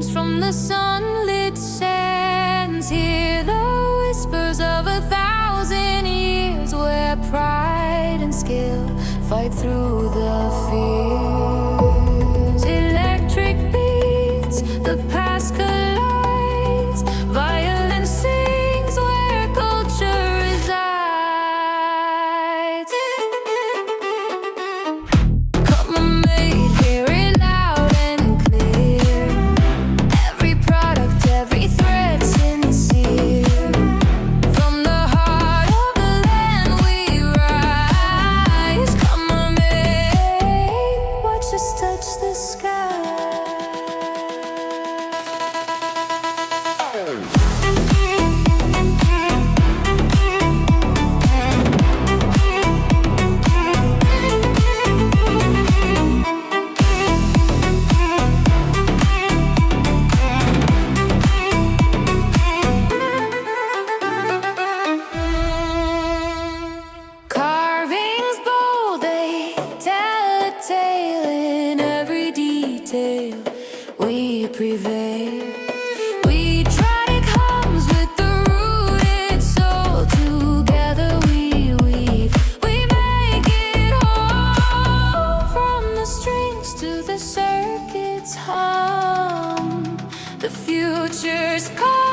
comes from the sunlit sands. Hear the whispers of 1,000 years, where pride and skill fight through the fears. Electric beats, the past collides. Violence sings where culture resides. Khmer, hear it loud and clear. Every product, every thread sincere. From the heart of the land we rise. Khmer, watch us touch the sky. Carvings bold, they tell a tale. In every detail we prevail. We try it comes with the rooted soul. Together we weave, we make it whole. From the strings to the circuits hum, the future's call.